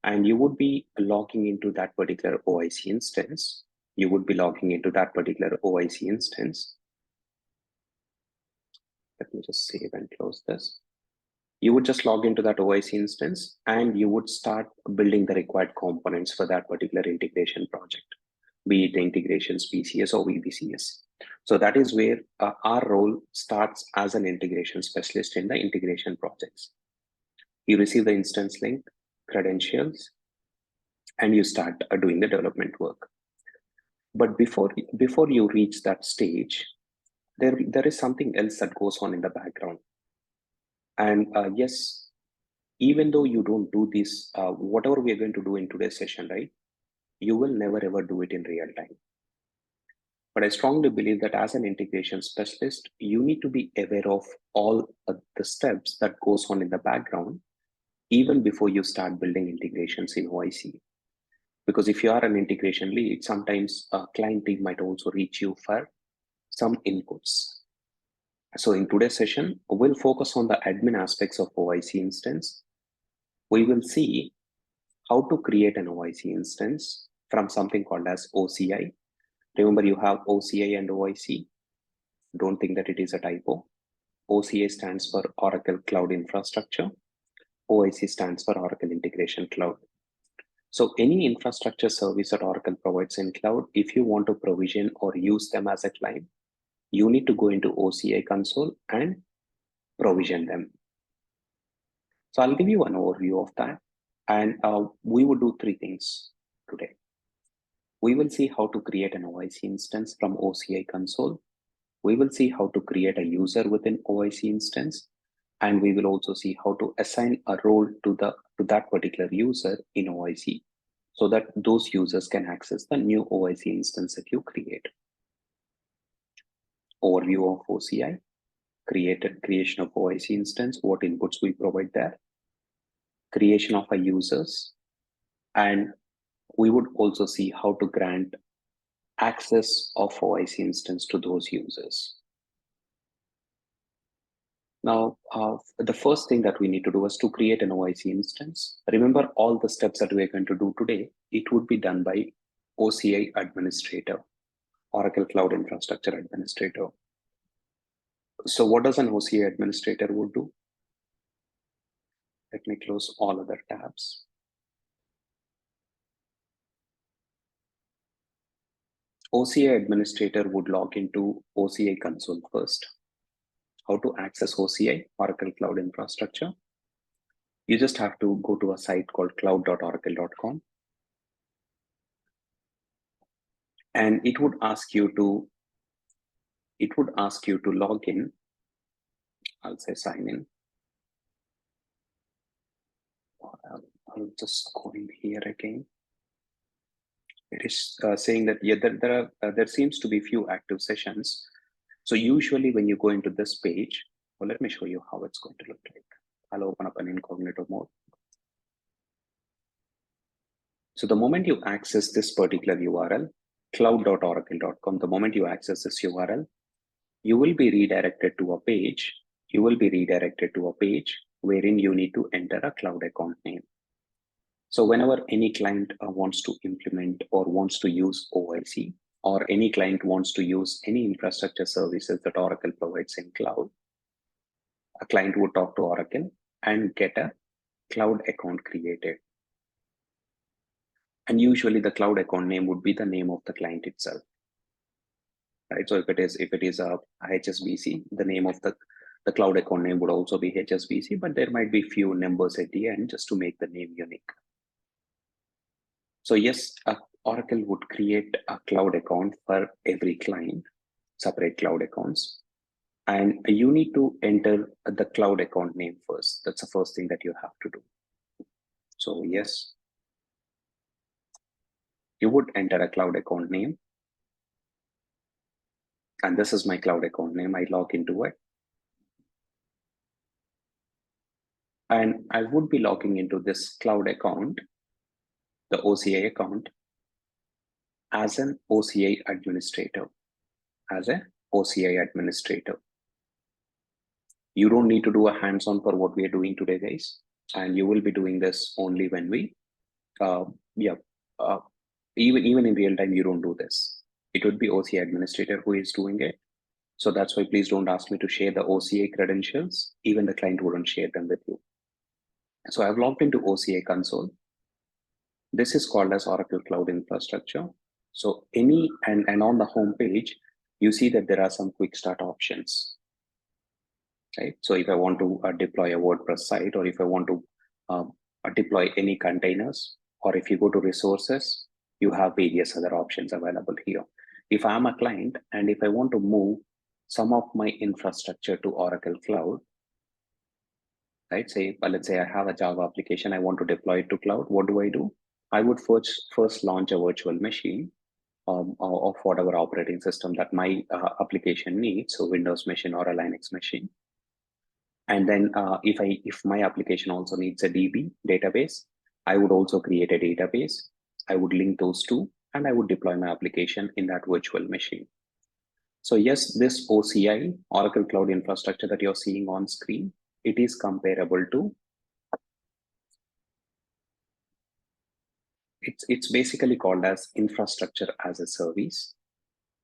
And you would be logging into that particular OIC instance. You would be logging into that particular OIC instance. Let me just save and close this. You would just log into that OIC instance and you would start building the required components for that particular integration project, be it the integrations PCS or VBCS. So that is where our role starts as an integration specialist in the integration projects. You receive the instance link, credentials, and you start doing the development work. But before you reach that stage, there is something else that goes on in the background. And yes, even though you don't do this, whatever we are going to do in today's session, right, you will never ever do it in real time. But I strongly believe that as an integration specialist, you need to be aware of all the steps that goes on in the background, even before you start building integrations in OIC. Because if you are an integration lead, sometimes a client team might also reach you for some inputs. So in today's session, we'll focus on the admin aspects of OIC instance. We will see how to create an OIC instance from something called as OCI. Remember, you have OCI and OIC. Don't think that it is a typo. OCI stands for Oracle Cloud Infrastructure. OIC stands for Oracle Integration Cloud. So any infrastructure service that Oracle provides in cloud, if you want to provision or use them as a client, you need to go into OCI console and provision them. So I'll give you an overview of that. And we will do three things today. We will see how to create an OIC instance from OCI console. We will see how to create a user within OIC instance. And we will also see how to assign a role to that particular user in OIC so that those users can access the new OIC instance that you create. Overview of OCI, creation of OIC instance, what inputs we provide there, creation of our users, and we would also see how to grant access of OIC instance to those users. Now, the first thing that we need to do is to create an OIC instance. Remember all the steps that we're going to do today, it would be done by OCI administrator, Oracle Cloud Infrastructure Administrator. So what does an OCI administrator would do? Let me close all other tabs. OCI administrator would log into OCI console first. How to access OCI, Oracle Cloud Infrastructure? You just have to go to a site called cloud.oracle.com. And it would ask you to log in. I'll say sign in. I'll just go in here again. It is saying that there seems to be few active sessions. So usually when you go into this page, well, let me show you how it's going to look like. I'll open up an incognito mode. So the moment you access this particular URL, cloud.oracle.com, the moment you access this URL, you will be redirected to a page. You will be redirected to a page wherein you need to enter a cloud account name. So whenever any client wants to implement or wants to use OIC, or any client wants to use any infrastructure services that Oracle provides in cloud, a client would talk to Oracle and get a cloud account created. And usually the cloud account name would be the name of the client itself. Right? So if it is a HSBC, the name of the cloud account name would also be HSBC, but there might be few numbers at the end just to make the name unique. So yes, Oracle would create a cloud account for every client, separate cloud accounts. And you need to enter the cloud account name first. That's the first thing that you have to do. So yes, you would enter a cloud account name. And this is my cloud account name. I log into it. And I would be logging into this cloud account, the OCI account, as an OCI administrator, You don't need to do a hands-on for what we are doing today, guys. And you will be doing this only when we yeah, uh, even in real time, you don't do this. It would be OCI administrator who is doing it. So that's why please don't ask me to share the OCI credentials. Even the client wouldn't share them with you. So I've logged into OCI console. This is called as Oracle Cloud Infrastructure. So and on the home page, you see that there are some quick start options, right? So if I want to deploy a WordPress site, or if I want to deploy any containers, or if you go to resources, you have various other options available here. If I'm a client and if I want to move some of my infrastructure to Oracle Cloud, right? Let's say I have a Java application, I want to deploy it to cloud. What do? I would first launch a virtual machine of whatever operating system that my application needs, so Windows machine or a Linux machine. And then if my application also needs a DB database, I would also create a database. I would link those two, and I would deploy my application in that virtual machine. So yes, this OCI, Oracle Cloud Infrastructure, that you're seeing on screen, it is comparable to, it's basically called as infrastructure as a service.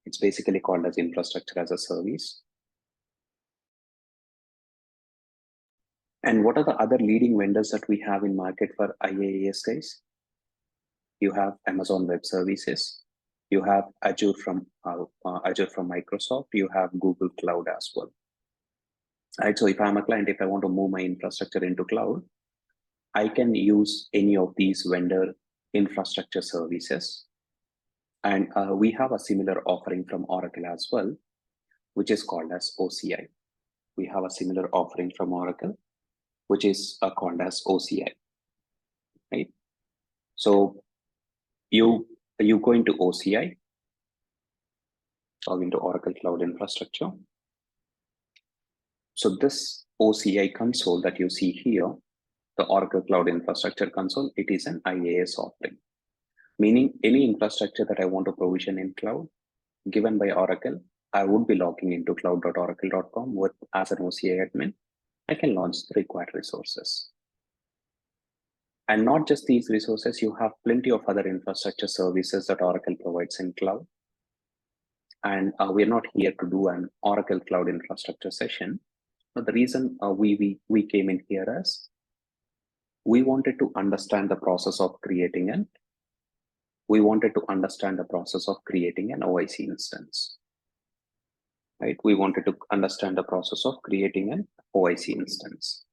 It's basically called as infrastructure as a service. And what are the other leading vendors that we have in market for IaaS, guys? You have Amazon Web Services, you have Azure from Microsoft, you have Google Cloud as well. Right. So if I'm a client, if I want to move my infrastructure into cloud, I can use any of these vendor infrastructure services. And we have a similar offering from Oracle as well, which is called as OCI. We have a similar offering from Oracle, which is called as OCI. Right. So you go into OCI, log into Oracle Cloud Infrastructure. So this OCI console that you see here, the Oracle Cloud Infrastructure console, it is an IaaS offering, meaning any infrastructure that I want to provision in cloud given by Oracle, I would be logging into cloud.oracle.com with as an OCI admin. I can launch the required resources. And not just these resources, you have plenty of other infrastructure services that Oracle provides in cloud. And we're not here to do an Oracle Cloud Infrastructure session. But the reason we came in here is we wanted to understand the process of creating an OIC instance. Right? We wanted to understand the process of creating an OIC instance.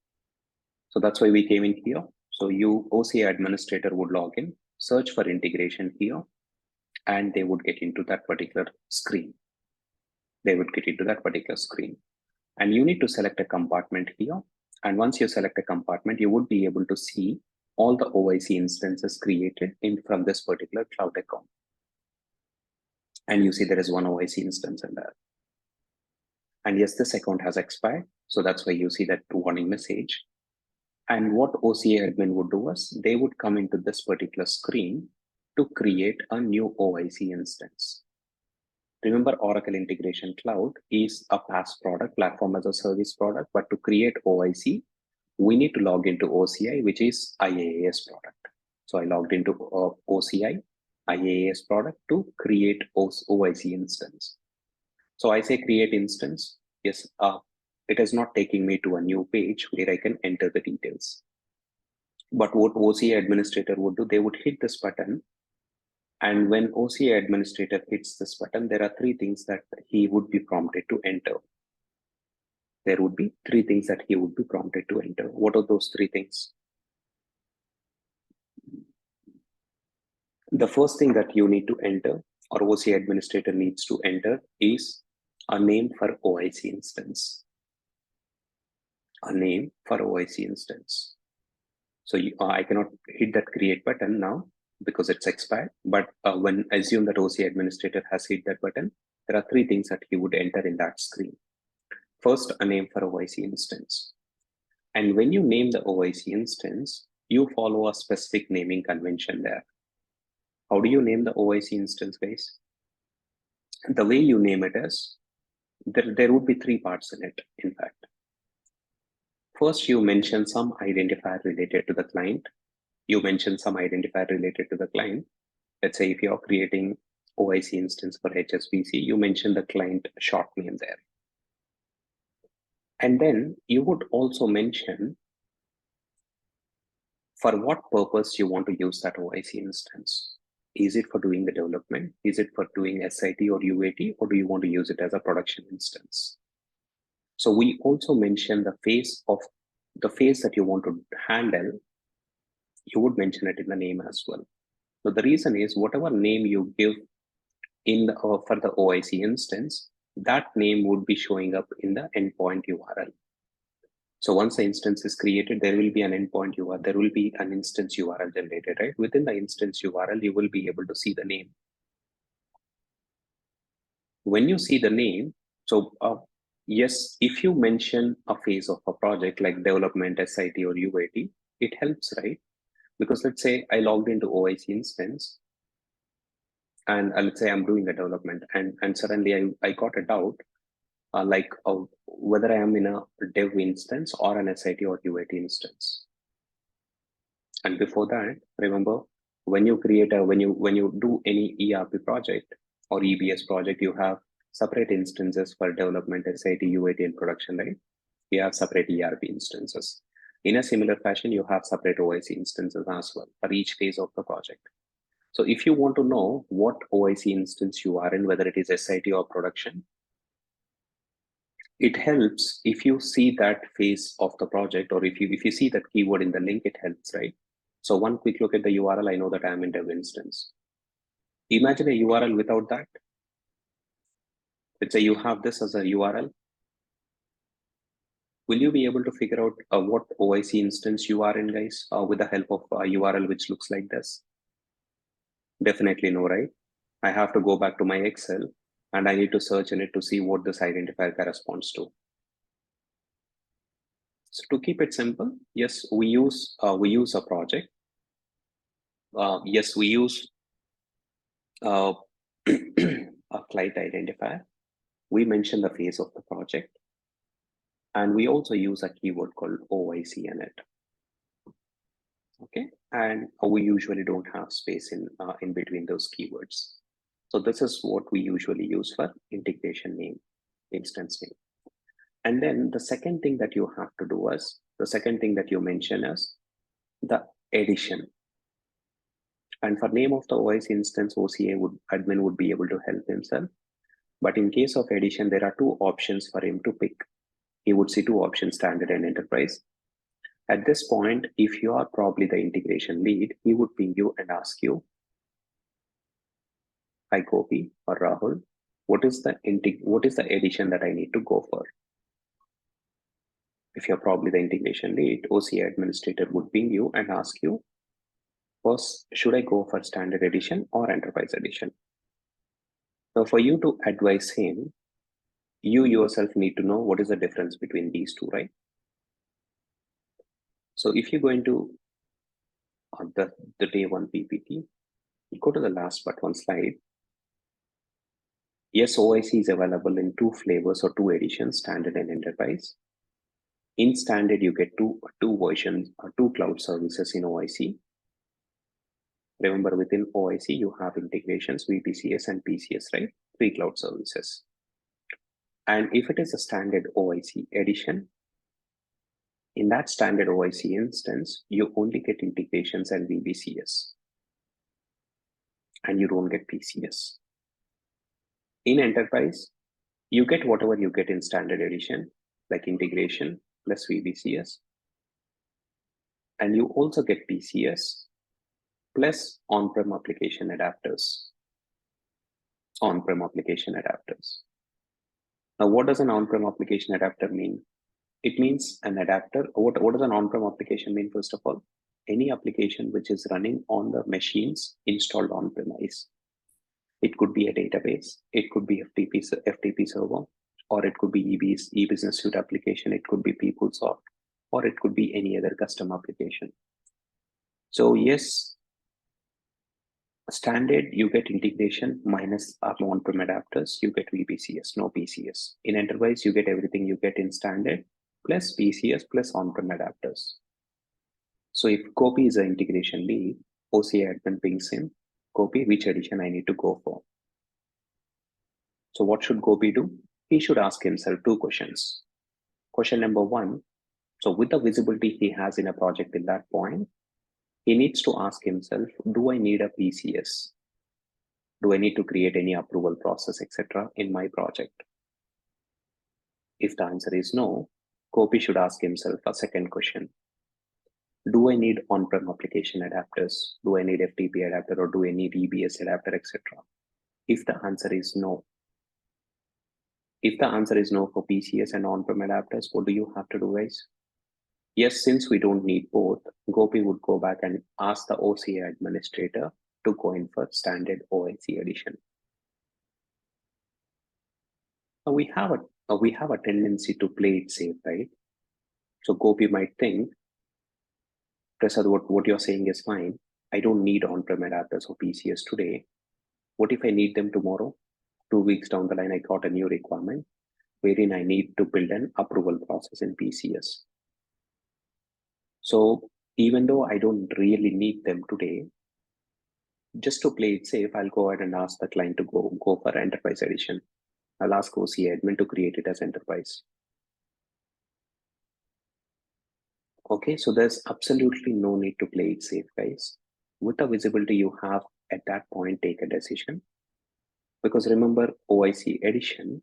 So that's why we came in here. So OCI administrator would log in, search for integration here, and they would get into that particular screen. And you need to select a compartment here. And once you select a compartment, you would be able to see all the OIC instances created from this particular cloud account. And you see there is one OIC instance in there. And yes, this account has expired. So that's why you see that warning message. And what OCI admin would do is they would come into this particular screen to create a new OIC instance. Remember, Oracle Integration Cloud is a PaaS product, platform as a service product, but to create OIC, we need to log into OCI, which is IaaS product. So I logged into OCI, IaaS product to create OIC instance. So I say create instance. Yes, it is not taking me to a new page where I can enter the details. But what OCI administrator would do, they would hit this button. And when OCI administrator hits this button, there are three things that he would be prompted to enter. There would be three things that he would be prompted to enter. What are those three things? The first thing that you need to enter, or OCI administrator needs to enter, is a name for OIC instance. A name for OIC instance. So I cannot hit that create button now because it's expired. But when assume that OCI administrator has hit that button, there are three things that he would enter in that screen. First, a name for OIC instance. And when you name the OIC instance, you follow a specific naming convention there. How do you name the OIC instance, guys? The way you name it is, there would be three parts in it, in fact. First, you mention some identifier related to the client. You mentioned some identifier related to the client. Let's say if you're creating OIC instance for HSBC, you mention the client short name there. And then you would also mention for what purpose you want to use that OIC instance. Is it for doing the development? Is it for doing SIT or UAT, or do you want to use it as a production instance? So we also mention the phase that you want to handle. You would mention it in the name as well. So the reason is whatever name you give in the, for the OIC instance, that name would be showing up in the endpoint URL. So once the instance is created, there will be an endpoint URL. There will be an instance URL generated, right? Within the instance URL, you will be able to see the name. When you see the name, so yes, if you mention a phase of a project like development, SIT, or UAT, it helps, right? Because let's say I logged into OIC instance, and let's say I'm doing a development, and suddenly I got a doubt, whether I am in a dev instance or an SIT or UAT instance. And before that, remember, when you create when you do any ERP project or EBS project, you have separate instances for development, SIT, UAT, and production, right? You have separate ERP instances. In a similar fashion, you have separate OIC instances as well for each phase of the project. So if you want to know what OIC instance you are in, whether it is SIT or production, it helps if you see that phase of the project, or if you see that keyword in the link, it helps, right? So one quick look at the URL, I know that I'm in dev instance. Imagine a URL without that. Let's say you have this as a URL. Will you be able to figure out what OIC instance you are in, guys, with the help of a URL which looks like this? Definitely no, right? I have to go back to my Excel and I need to search in it to see what this identifier corresponds to. So to keep it simple, yes, we use a project. Yes, we use a client identifier. We mention the phase of the project, and we also use a keyword called OIC in it. Okay, and we usually don't have space in between those keywords. So this is what we usually use for integration name, instance name. And then the second thing that you have to do is, the second thing that you mention is the edition. And for name of the OIC instance, admin would be able to help himself. But in case of edition, there are two options for him to pick. He would see two options, standard and enterprise. At this point, if you are probably the integration lead, he would ping you and ask you, hi Gopi or Rahul, what is the edition that I need to go for? If you're probably the integration lead, OIC administrator would ping you and ask you, first, should I go for standard edition or enterprise edition? Now, for you to advise him, you yourself need to know what is the difference between these two, right? So if you go into the day one PPT, you go to the last but one slide. Yes, OIC is available in two flavors or two editions, standard and enterprise. In standard, you get two versions or two cloud services in OIC. Remember, within OIC, you have integrations, VPCS and PCS, right? 3 cloud services. And if it is a standard OIC edition, in that standard OIC instance, you only get integrations and VPCS, and you don't get PCS. In enterprise, you get whatever you get in standard edition, like integration plus VPCS, and you also get PCS plus on-prem application adapters. On-prem application adapters. Now, what does an on-prem application adapter mean? It means an adapter. What does an on-prem application mean? First of all, any application which is running on the machines installed on-premise. It could be a database, it could be FTP server, or it could be e-business suite application, it could be PeopleSoft, or it could be any other custom application. So yes, standard, you get integration minus on-prem adapters, you get VPCS, no PCS. In enterprise, you get everything you get in standard plus PCS plus on-prem adapters. So if Gopi is an integration lead, OIC admin pings him, Gopi, which edition I need to go for. So what should Gopi do? He should ask himself two questions. Question number one, so with the visibility he has in a project in that point, he needs to ask himself, do I need a PCS? Do I need to create any approval process, etc. in my project? If the answer is no, Gopi should ask himself a second question. Do I need on-prem application adapters? Do I need FTP adapter, or do I need EBS adapter, etc.? If the answer is no, for PCS and on-prem adapters, what do you have to do, guys? Yes, since we don't need both, Gopi would go back and ask the OIC administrator to go in for standard OIC edition. Now we have a tendency to play it safe, right? So Gopi might think, Prasad, what you're saying is fine. I don't need on-prem adapters or PCS today. What if I need them tomorrow? 2 weeks down the line, I got a new requirement wherein I need to build an approval process in PCS. So even though I don't really need them today, just to play it safe, I'll go ahead and ask the client to go for enterprise edition. I'll ask OIC admin to create it as enterprise. Okay, so there's absolutely no need to play it safe, guys. With the visibility you have at that point, take a decision. Because remember, OIC edition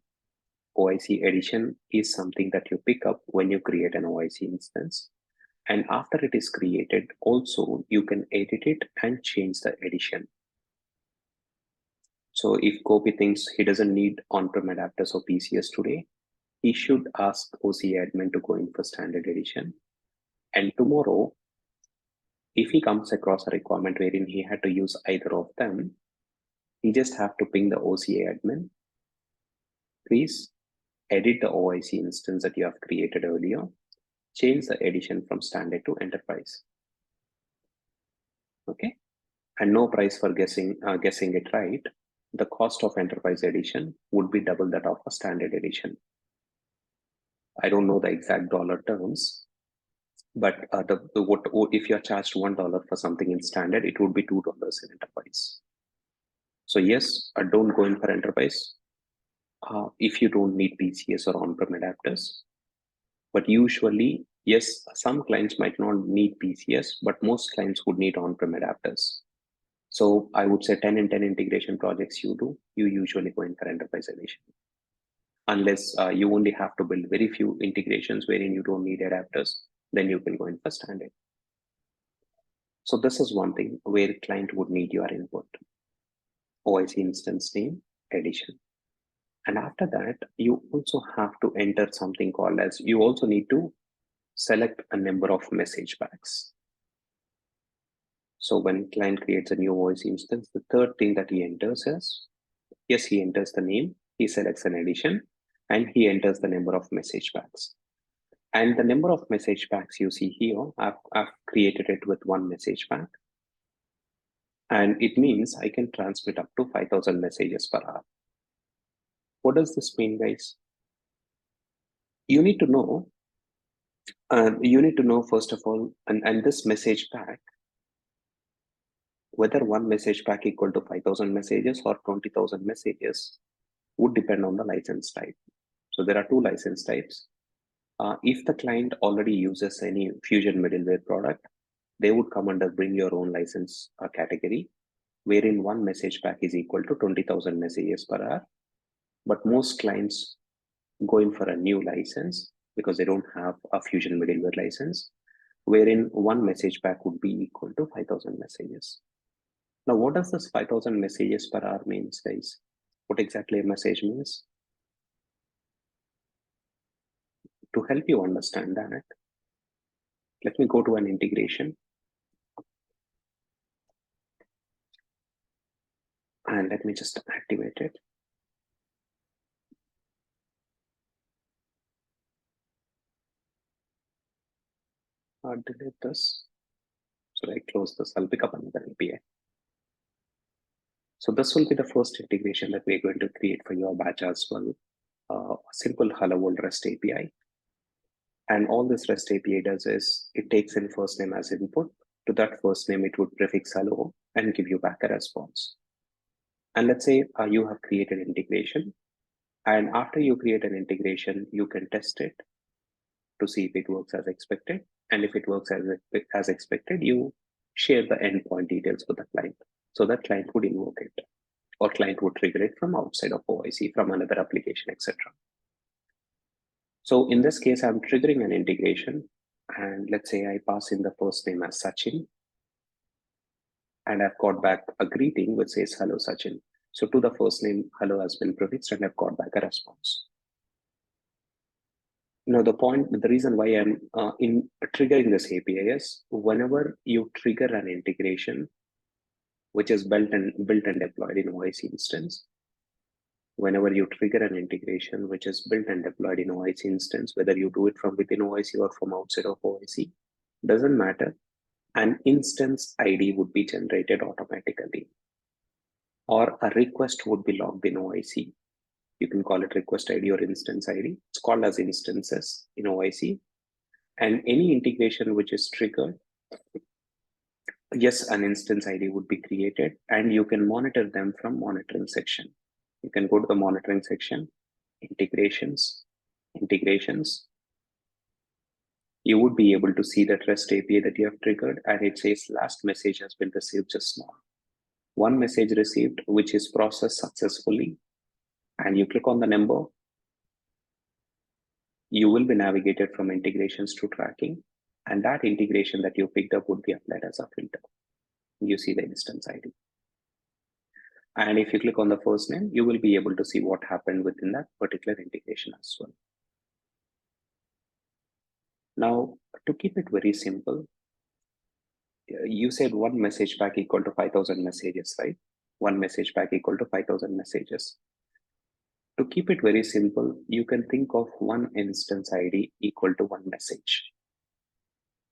is something that you pick up when you create an OIC instance. And after it is created, also you can edit it and change the edition. So if Gopi thinks he doesn't need on-prem adapters or PCS today, he should ask OIC admin to go in for standard edition. And tomorrow, if he comes across a requirement wherein he had to use either of them, he just have to ping the OIC admin. Please edit the OIC instance that you have created earlier, change the edition from standard to enterprise. Okay, and no price for guessing it right. The cost of enterprise edition would be double that of a standard edition. I don't know the exact dollar terms, but if you're charged $1 for something in standard, it would be $2 in enterprise. So yes, don't go in for enterprise if you don't need PCS or on-prem adapters. But usually, yes, some clients might not need PCS, but most clients would need on-prem adapters. So I would say 10 in 10 integration projects you usually go in for enterprise edition. Unless you only have to build very few integrations wherein you don't need adapters, then you can go in for standard. So this is one thing where client would need your input. OIC instance name, edition. And after that, you also have to enter something called as, you also need to select a number of message packs. So when client creates a new OIC instance, the third thing that he enters is, yes, he enters the name, he selects an edition, and he enters the number of message packs. And the number of message packs you see here, I've created it with one message pack. And it means I can transmit up to 5,000 messages per hour. What does this mean, guys? You need to know, first of all, and this message pack, whether one message pack equal to 5,000 messages or 20,000 messages would depend on the license type. So there are two license types. If the client already uses any Fusion middleware product, they would come under bring your own license category, wherein one message pack is equal to 20,000 messages per hour. But most clients go in for a new license because they don't have a Fusion middleware license, wherein one message pack would be equal to 5,000 messages. Now, what does this 5,000 messages per hour means, guys? What exactly a message means? To help you understand that, let me go to an integration. And let me just activate it. Delete this. So I close this, I'll pick up another API. So this will be the first integration that we're going to create for your batch as well. A simple hello world REST API. And all this REST API does is it takes in first name as input. To that first name, it would prefix hello and give you back a response. And let's say you have created integration. And after you create an integration, you can test it to see if it works as expected. And if it works as expected, you share the endpoint details with the client. So that client would invoke it, or client would trigger it from outside of OIC, from another application, etc. So in this case, I'm triggering an integration. And let's say I pass in the first name as Sachin. And I've got back a greeting which says, hello, Sachin. So to the first name, hello has been prefixed and I've got back a response. Now, the reason why I'm in triggering this API is whenever you trigger an integration, which is built and deployed in OIC Instance, whenever you trigger an integration, which is built and deployed in OIC Instance, whether you do it from within OIC or from outside of OIC, doesn't matter. An instance ID would be generated automatically, or a request would be logged in OIC. You can call it request ID or instance ID. It's called as instances in OIC. And any integration which is triggered, yes, an instance ID would be created, and you can monitor them from monitoring section. You can go to the monitoring section, integrations. You would be able to see that REST API that you have triggered, and it says last message has been received just now. One message received, which is processed successfully, and you click on the number, you will be navigated from integrations to tracking, and that integration that you picked up would be applied as a filter. You see the instance ID. And if you click on the first name, you will be able to see what happened within that particular integration as well. Now, to keep it very simple, you said one message pack equal to 5,000 messages, right? One message pack equal to 5,000 messages. To keep it very simple, you can think of one instance ID equal to one message.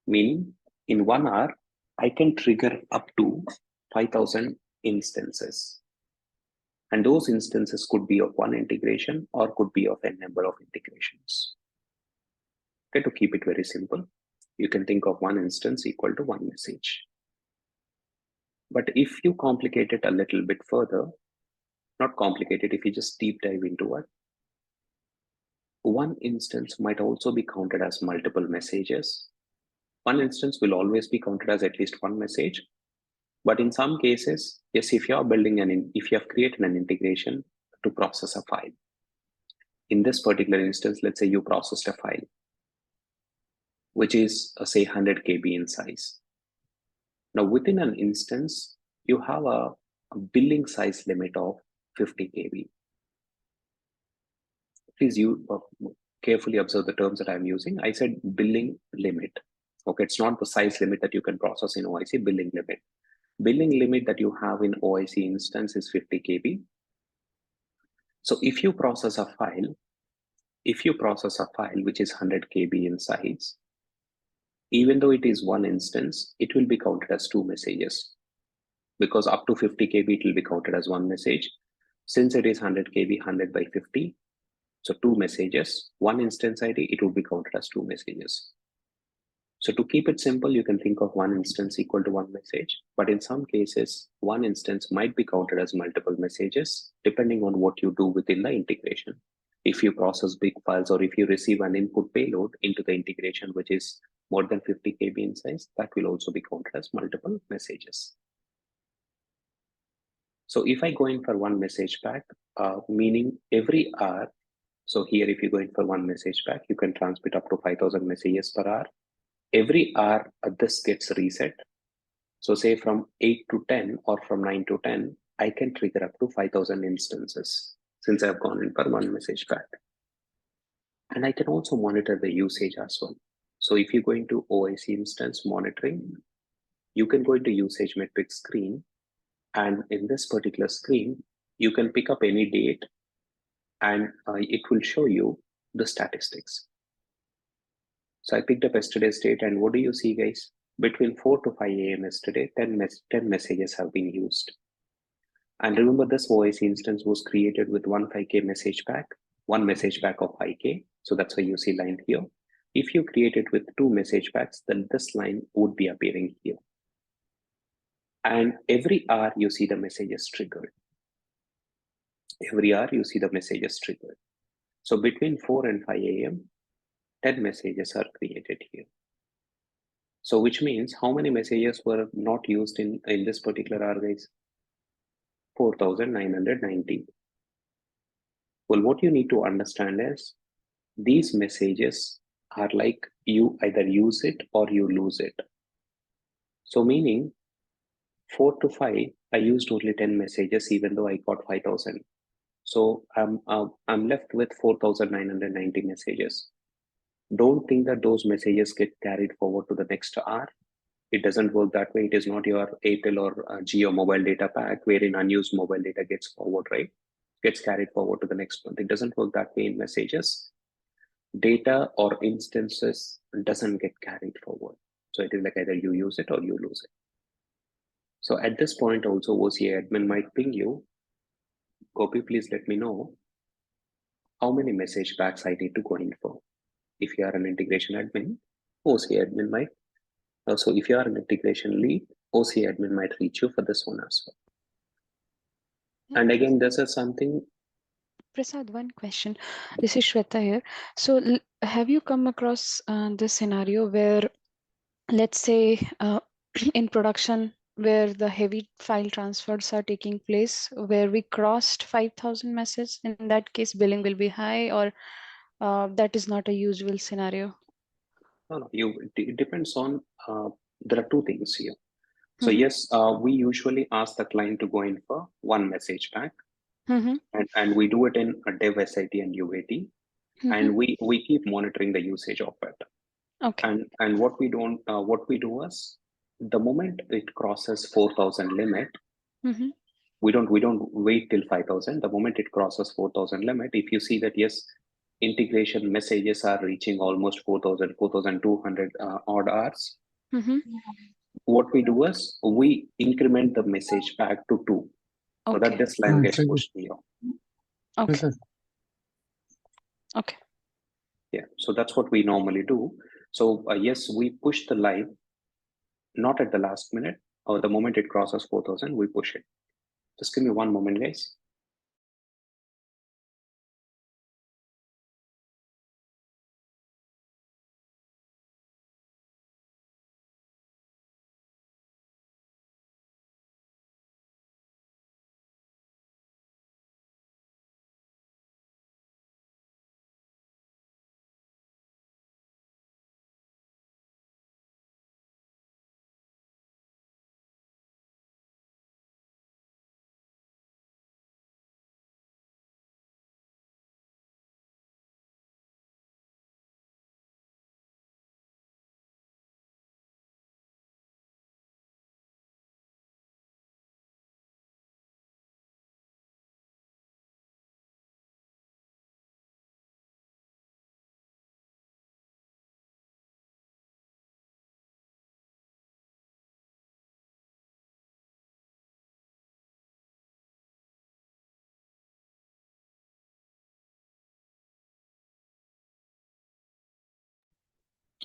Meaning, in 1 hour, I can trigger up to 5,000 instances. And those instances could be of one integration or could be of a number of integrations. Okay, to keep it very simple, you can think of one instance equal to one message. But if you complicate it a little bit further, not complicated, if you just deep dive into it, one instance might also be counted as multiple messages. One instance will always be counted as at least one message. But in some cases, yes, if you have created an integration to process a file, in this particular instance, let's say you processed a file, which is say 100 KB in size. Now within an instance, you have a billing size limit of 50 KB. Please carefully observe the terms that I'm using. I said billing limit. Okay, it's not the size limit that you can process in OIC, billing limit. Billing limit that you have in OIC instance is 50 KB. So if you process a file which is 100 KB in size, even though it is one instance, it will be counted as two messages, because up to 50 KB it will be counted as one message. Since it is 100 KB, 100 by 50, so two messages, one instance ID, it would be counted as two messages. So to keep it simple, you can think of one instance equal to one message, but in some cases, one instance might be counted as multiple messages, depending on what you do within the integration. If you process big files, or if you receive an input payload into the integration, which is more than 50 KB in size, that will also be counted as multiple messages. So if I go in for one message pack, meaning every hour, so here if you go in for one message pack, you can transmit up to 5,000 messages per hour. Every hour, this gets reset. So say from 8 to 10 or from 9 to 10, I can trigger up to 5,000 instances since I've gone in for one message pack. And I can also monitor the usage as well. So if you go into OIC instance monitoring, you can go into usage metrics screen. And in this particular screen, you can pick up any date and it will show you the statistics. So I picked up yesterday's date, and what do you see, guys? Between 4 to 5 a.m. yesterday, 10 messages have been used. And remember, this OIC instance was created with one 5K message pack, one message pack of 5K. So that's why you see line here. If you create it with 2 message packs, then this line would be appearing here. And every hour you see the messages triggered. Every hour you see the messages triggered. So between 4 and 5 a.m., 10 messages are created here. So which means how many messages were not used in this particular hour, guys? 4,990. Well, what you need to understand is these messages are like you either use it or you lose it. So meaning 4 to 5, I used only 10 messages even though I got 5,000. So I'm left with 4,990 messages. Don't think that those messages get carried forward to the next hour. It doesn't work that way. It is not your Airtel or Jio mobile data pack wherein unused mobile data gets forward, right? Gets carried forward to the next month. It doesn't work that way in messages. Data or instances doesn't get carried forward. So it is like either you use it or you lose it. So at this point also OIC admin might ping you, Gopi, please let me know how many message packs I need to go in for. If you are an integration admin, OIC admin might. Also, if you are an integration lead, OIC admin might reach you for this one as well. Yeah. And again, this is something. Prasad, one question. This is Shweta here. So, have you come across this scenario where, let's say, in production, where the heavy file transfers are taking place, where we crossed 5,000 messages? In that case, billing will be high, or that is not a usual scenario? No, it depends on, there are two things here. So Mm-hmm. yes, we usually ask the client to go in for one message pack, Mm-hmm. and we do it in a dev SIT and UAT, Mm-hmm. and we keep monitoring the usage of it. Okay. And what we do is the moment it crosses 4,000 limit, Mm-hmm. we don't wait till 5,000. The moment it crosses 4,000 limit, if you see that yes, integration messages are reaching almost 4,000, 4,200 odd hours, Mm-hmm. what we do is we increment the message back to 2 so that Okay. this line gets pushed here. Okay. Okay. Yeah, so that's what we normally do. So yes, we push the line not at the last minute or the moment it crosses 4,000, we push it. Just give me one moment, guys.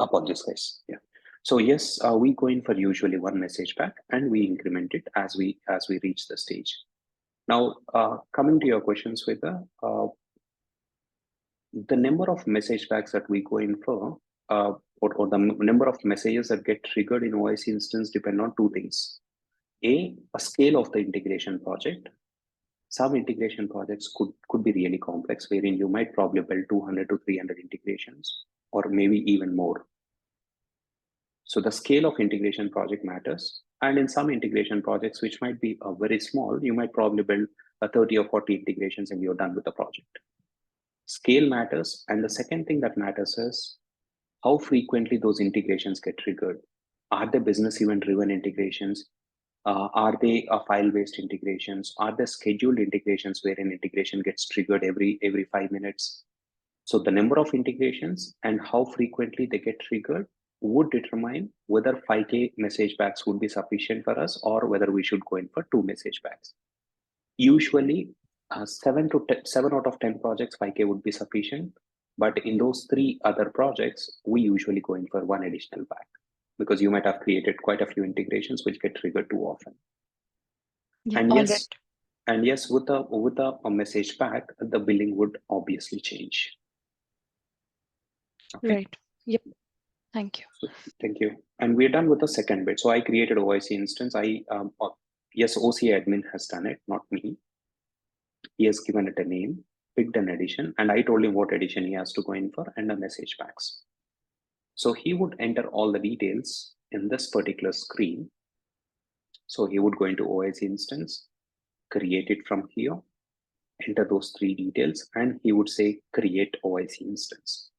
Apologies, guys. Yeah. So yes, we go in for usually one message pack and we increment it as we reach the stage. Now, coming to your questions, with the number of message packs that we go in for, or the number of messages that get triggered in OIC instance depend on two things. A scale of the integration project. Some integration projects could be really complex, wherein you might probably build 200 to 300 integrations, or maybe even more. So the scale of integration project matters. And in some integration projects, which might be very small, you might probably build 30 or 40 integrations and you're done with the project. Scale matters. And the second thing that matters is how frequently those integrations get triggered. Are they business event driven integrations? Are they file-based integrations? Are they scheduled integrations where an integration gets triggered every 5 minutes? So the number of integrations and how frequently they get triggered would determine whether 5K message packs would be sufficient for us or whether we should go in for 2 message packs. Usually, 7 out of 10 projects, 5K would be sufficient. But in those 3 other projects, we usually go in for 1 additional pack because you might have created quite a few integrations which get triggered too often. Yeah, And all yes, right. and yes, with a message pack, the billing would obviously change. Okay. Right. Yep. Thank you. So, thank you. And we're done with the second bit. So I created OIC instance. Yes, OC admin has done it, not me. He has given it a name, picked an edition, and I told him what edition he has to go in for and the message packs. So he would enter all the details in this particular screen. So he would go into OIC instance, create it from here, enter those 3 details, and he would say create OIC instance.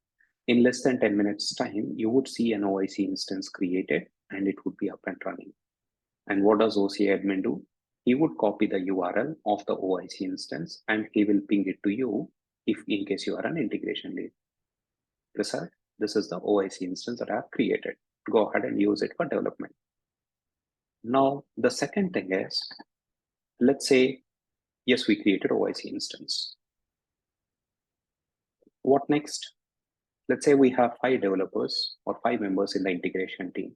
In less than 10 minutes time, you would see an OIC instance created and it would be up and running. And what does OC admin do? He would copy the URL of the OIC instance and he will ping it to you if in case you are an integration lead. Result, this is the OIC instance that I have created. Go ahead and use it for development. Now, the second thing is, let's say, yes, we created OIC instance. What next? Let's say we have 5 developers or 5 members in the integration team.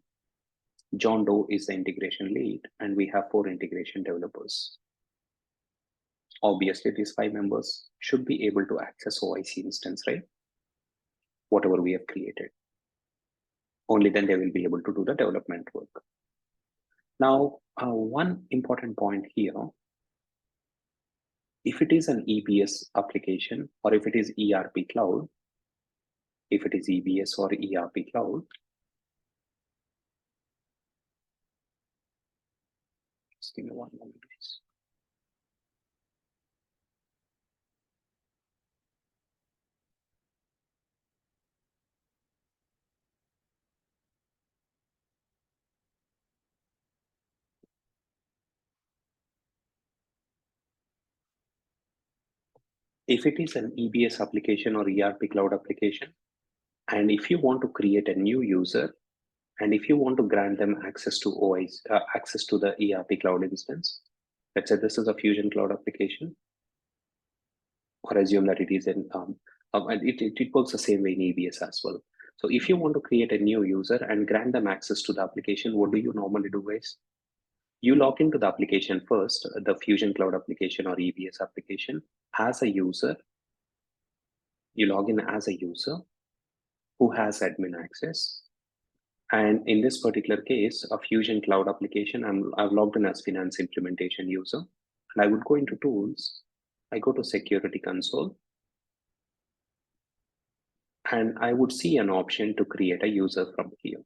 John Doe is the integration lead, and we have 4 integration developers. Obviously, these 5 members should be able to access OIC instance, right? Whatever we have created. Only then they will be able to do the development work. Now, one important point here, if it is an EBS application or if it is ERP cloud, if it is EBS or ERP cloud, just give me one moment, please. If it is an EBS application or ERP cloud application, and if you want to create a new user, and if you want to grant them access to access to the ERP cloud instance, let's say this is a Fusion Cloud application, or assume that it is it works the same way in EBS as well. So if you want to create a new user and grant them access to the application, what do you normally do, guys? You log into the application first, the Fusion Cloud application or EBS application as a user. You log in as a user who has admin access. And in this particular case, a Fusion Cloud application, I've logged in as finance implementation user. And I would go into tools. I go to security console. And I would see an option to create a user from here.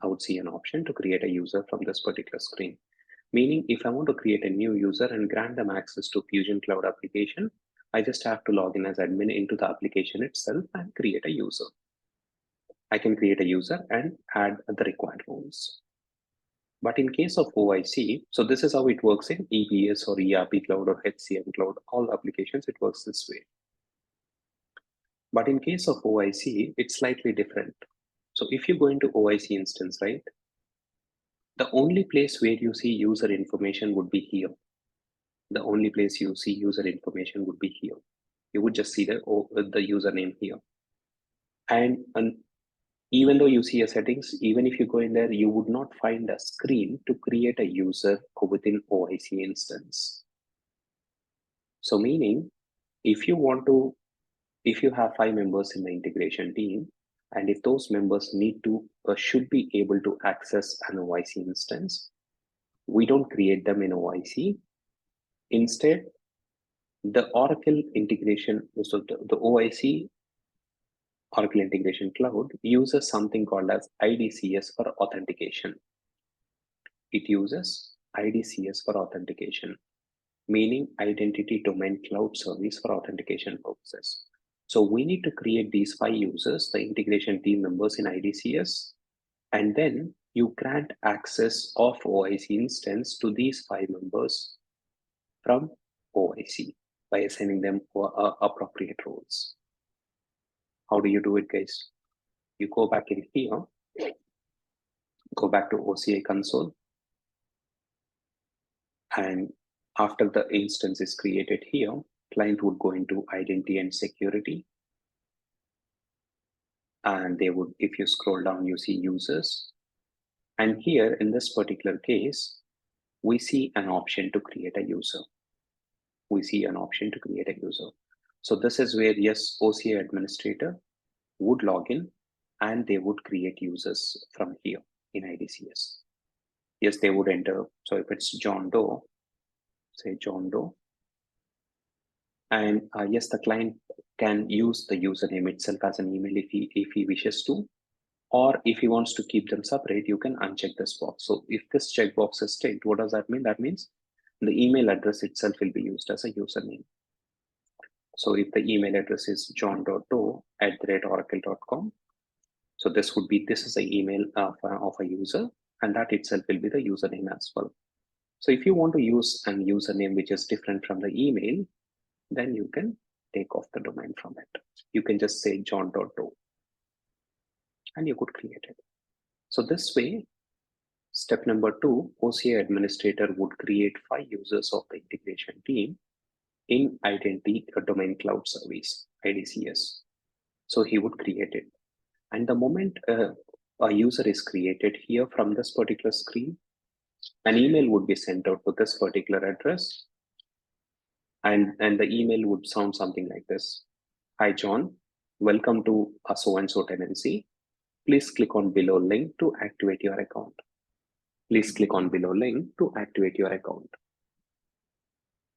I would see an option to create a user from this particular screen. Meaning if I want to create a new user and grant them access to Fusion Cloud application, I just have to log in as admin into the application itself and create a user. I can create a user and add the required roles. But in case of OIC, so this is how it works in EBS or ERP cloud or HCM cloud, all applications, it works this way. But in case of OIC, it's slightly different. So if you go into OIC instance, right, the only place where you see user information would be here. The only place you see user information would be here. You would just see the username here. And even though you see a settings, even if you go in there, you would not find a screen to create a user within OIC instance. So meaning, if you have 5 members in the integration team, and if those members should be able to access an OIC instance, we don't create them in OIC. Instead, the Oracle integration, so the OIC Oracle Integration Cloud uses something called as IDCS for authentication. It uses IDCS for authentication, meaning Identity Domain Cloud Service for authentication purposes. So we need to create these 5 users, the integration team members in IDCS, and then you grant access of OIC instance to these 5 members from OIC by assigning them appropriate roles. How do you do it, guys? You go back in here, go back to OCI console, and after the instance is created here, client would go into identity and security. And they would, if you scroll down, you see users. And here in this particular case, we see an option to create a user. We see an option to create a user. So this is where, yes, OCA administrator would log in and they would create users from here in IDCS. Yes, they would enter. So if it's John Doe, say John Doe, and yes, the client can use the username itself as an email if he wishes to, or if he wants to keep them separate, you can uncheck this box. So if this checkbox is ticked, what does that mean? That means the email address itself will be used as a username. So if the email address is john.doe@oracle.com, so this is the email of a user, and that itself will be the username as well. So if you want to use a username which is different from the email, then you can take off the domain from it. You can just say john.doe and you could create it. So this way, step number 2, OCA administrator would create 5 users of the integration team in Identity Domain Cloud Service, IDCS. So he would create it. And the moment a user is created here from this particular screen, an email would be sent out to this particular address. And the email would sound something like this. Hi, John. Welcome to a so-and-so tenancy. Please click on below link to activate your account. Please click on below link to activate your account.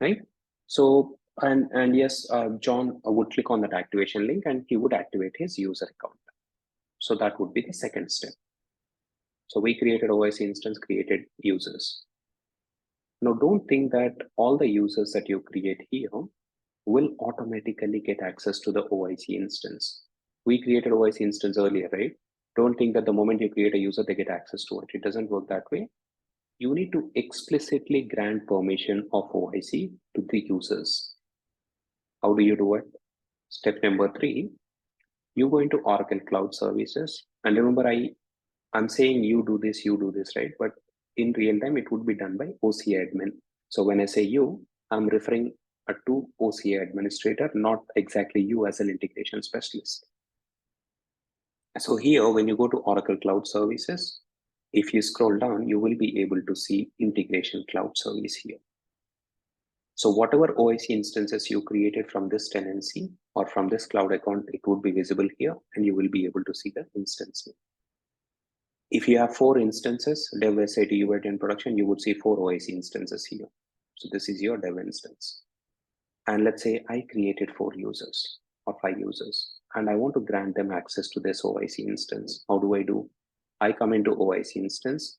Right? So, and yes, John would click on that activation link and he would activate his user account. So that would be the second step. So we created OIC instance, created users. Now don't think that all the users that you create here will automatically get access to the OIC instance. We created OIC instance earlier, right? Don't think that the moment you create a user, they get access to it. It doesn't work that way. You need to explicitly grant permission of OIC to the users. How do you do it? Step number 3, you go into Oracle Cloud Services. And remember, I'm saying you do this, right? But in real time, it would be done by OCA admin. So when I say you, I'm referring to OCA administrator, not exactly you as an integration specialist. So here, when you go to Oracle Cloud Services, if you scroll down, you will be able to see Integration Cloud Service here. So whatever OIC instances you created from this tenancy or from this cloud account, it would be visible here and you will be able to see the instance name. If you have 4 instances, dev, SIT, UAT, and production, you would see 4 OIC instances here. So this is your dev instance. And let's say I created 4 users or 5 users, and I want to grant them access to this OIC instance. How do? I come into OIC instance,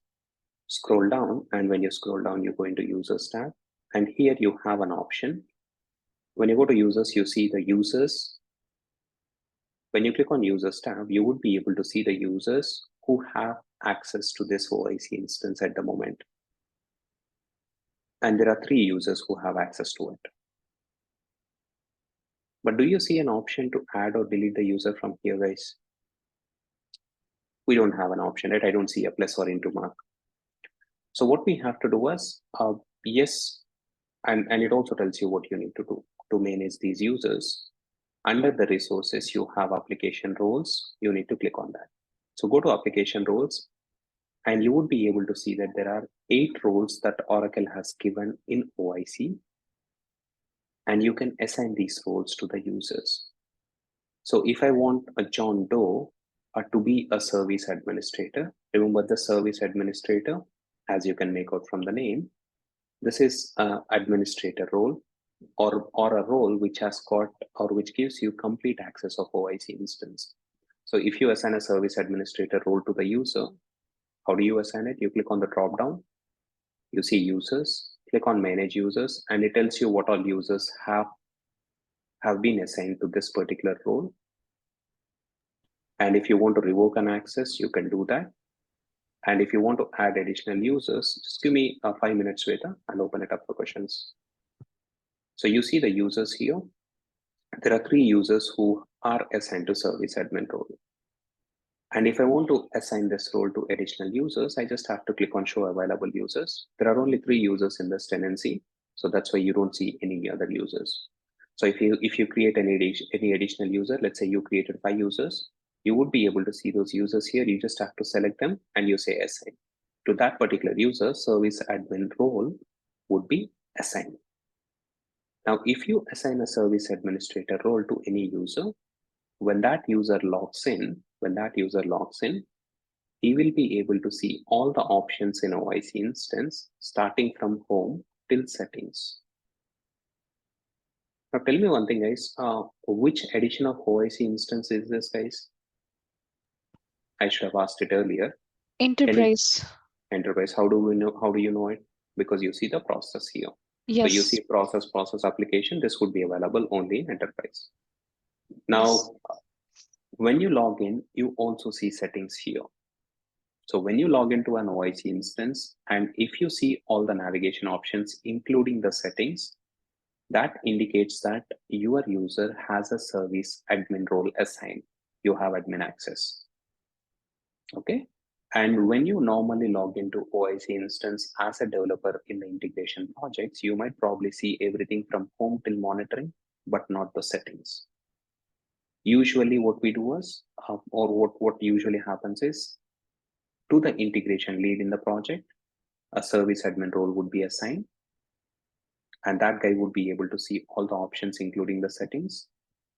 scroll down, and when you scroll down, you go into users tab. And here you have an option. When you go to users, you see the users. When you click on users tab, you would be able to see the users who have access to this OIC instance at the moment. And there are 3 users who have access to it. But do you see an option to add or delete the user from here, guys? We don't have an option, right? I don't see a plus or into mark. So what we have to do is, yes, and it also tells you what you need to do to manage these users. Under the resources, you have application roles. You need to click on that. So go to application roles, and you would be able to see that there are 8 roles that Oracle has given in OIC, and you can assign these roles to the users. So if I want a John Doe to be a service administrator, remember the service administrator, as you can make out from the name, this is an administrator role or a role which has got or which gives you complete access of OIC instance. So if you assign a service administrator role to the user, how do you assign it? You click on the drop down, you see users, click on manage users, and it tells you what all users have been assigned to this particular role. And if you want to revoke an access, you can do that. And if you want to add additional users, just give me 5 minutes later and open it up for questions. So you see the users here. There are 3 users who are assigned to service admin role. And if I want to assign this role to additional users, I just have to click on show available users. There are only 3 users in this tenancy. So that's why you don't see any other users. So if you create any additional user, let's say you created 5 users, You would be able to see those users here. You just have to select them and you say assign. To that particular user, service admin role would be assigned. Now, if you assign a service administrator role to any user, when that user logs in, he will be able to see all the options in OIC instance, starting from home till settings. Now, tell me one thing, guys. Which edition of OIC instance is this, guys? I should have asked it earlier. Enterprise. Enterprise. How do we know? How do you know it? Because you see the process here. So you Yes. see process application. This would be available only in enterprise. Now, Yes. when you log in, you also see settings here. So when you log into an OIC instance, and if you see all the navigation options, including the settings, that indicates that your user has a service admin role assigned. You have admin access. Okay. And when you normally log into OIC instance as a developer in the integration projects, you might probably see everything from home till monitoring, but not the settings. Usually what we do is, or what usually happens is, to the integration lead in the project, a service admin role would be assigned. And that guy would be able to see all the options, including the settings.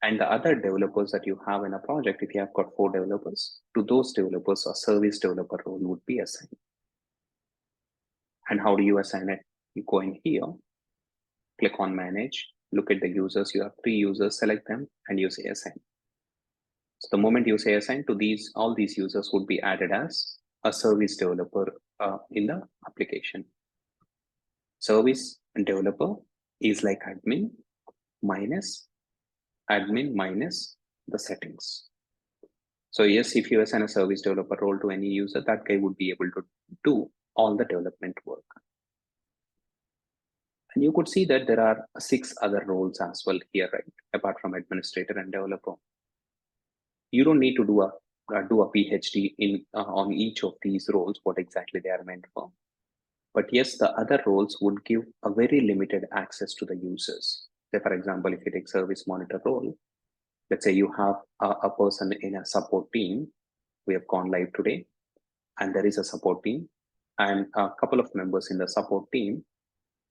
And the other developers that you have in a project, if you have got 4 developers, to those developers, a service developer role would be assigned. And how do you assign it? You go in here, click on manage, look at the users. You have 3 users, select them, and you say assign. So the moment you say assign to these, all these users would be added as a service developer in the application. Service developer is like admin minus the settings. So yes, if you assign a service developer role to any user, that guy would be able to do all the development work. And you could see that there are 6 other roles as well here, right? Apart from administrator and developer. You don't need to do a PhD in on each of these roles, what exactly they are meant for. But yes, the other roles would give a very limited access to the users. Say, for example, if you take service monitor role, let's say you have a person in a support team. We have gone live today, and there is a support team, and a couple of members in the support team.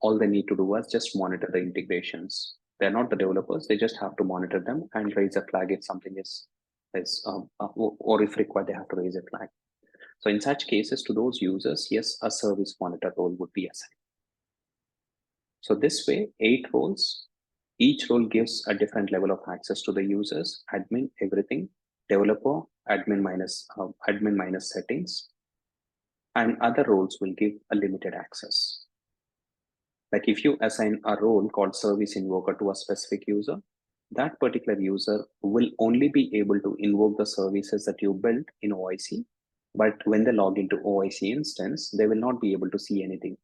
All they need to do is just monitor the integrations. They're not the developers; they just have to monitor them and raise a flag if something is or if required, they have to raise a flag. So in such cases, to those users, yes, a service monitor role would be assigned. So this way, 8 roles. Each role gives a different level of access to the users: admin, everything; developer, admin minus settings; and other roles will give a limited access. Like if you assign a role called service invoker to a specific user, that particular user will only be able to invoke the services that you built in OIC. But when they log into OIC instance, they will not be able to see anything.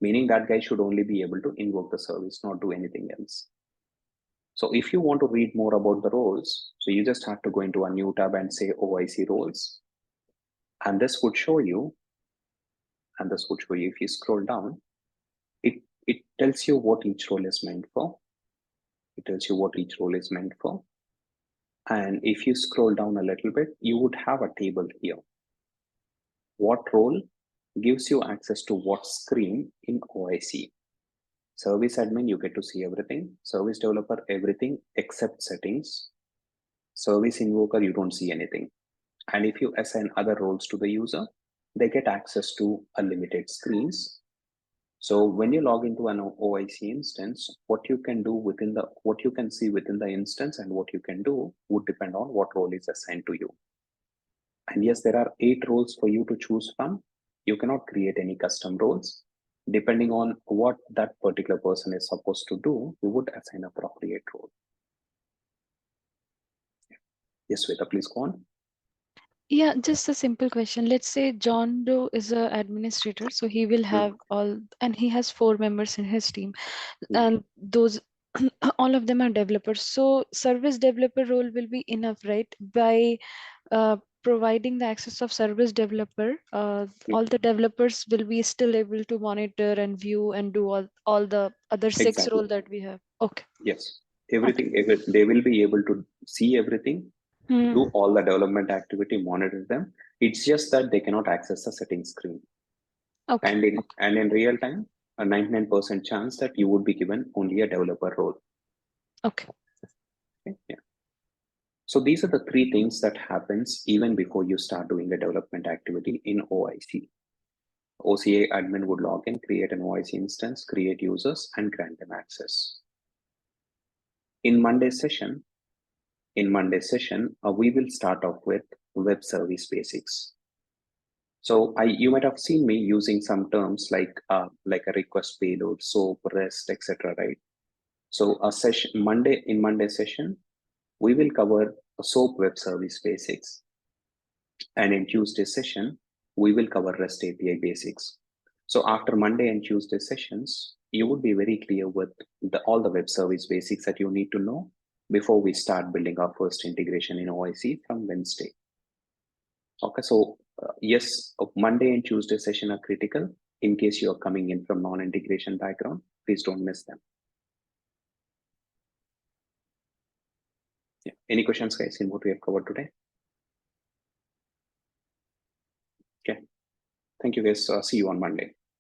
Meaning that guy should only be able to invoke the service, not do anything else. So if you want to read more about the roles, so you just have to go into a new tab and say OIC roles. And this would show you, if you scroll down, it tells you what each role is meant for. And if you scroll down a little bit, you would have a table here. What role gives you access to what screen in OIC? Service admin, you get to see everything. Service developer, everything except settings. Service invoker, you don't see anything. And if you assign other roles to the user, they get access to unlimited screens. So when you log into an OIC instance, what you can see within the instance and what you can do would depend on what role is assigned to you. And yes, there are 8 roles for you to choose from. You cannot create any custom roles. Depending on what that particular person is supposed to do, you would assign appropriate role. Yes, Sweta, please go on. Yeah, just a simple question. Let's say John Doe is an administrator, so he will have all, and he has 4 members in his team, and those all of them are developers. So service developer role will be enough, right? By providing the access of service developer, all the developers will be still able to monitor and view and do all the other 6 Exactly. role that we have. Okay. Yes, everything. They will be able to see everything. do all the development activity, monitor them. It's just that they cannot access the settings screen. Okay. And in real time, a 99% chance that you would be given only a developer role. Okay. Okay? Yeah. So these are the three things that happens even before you start doing a development activity in OIC. OCA admin would log in, create an OIC instance, create users, and grant them access. In Monday's session, we will start off with web service basics. So you might have seen me using some terms like a request payload, SOAP, REST, etc. Right? So in Monday session, we will cover a SOAP web service basics, and in Tuesday session, we will cover REST API basics. So after Monday and Tuesday sessions, you would be very clear with all the web service basics that you need to know before we start building our first integration in OIC from Wednesday. Okay, so yes, Monday and Tuesday session are critical. In case you're coming in from non-integration background, please don't miss them. Yeah. Any questions, guys, in what we have covered today? Okay. Thank you, guys. See you on Monday.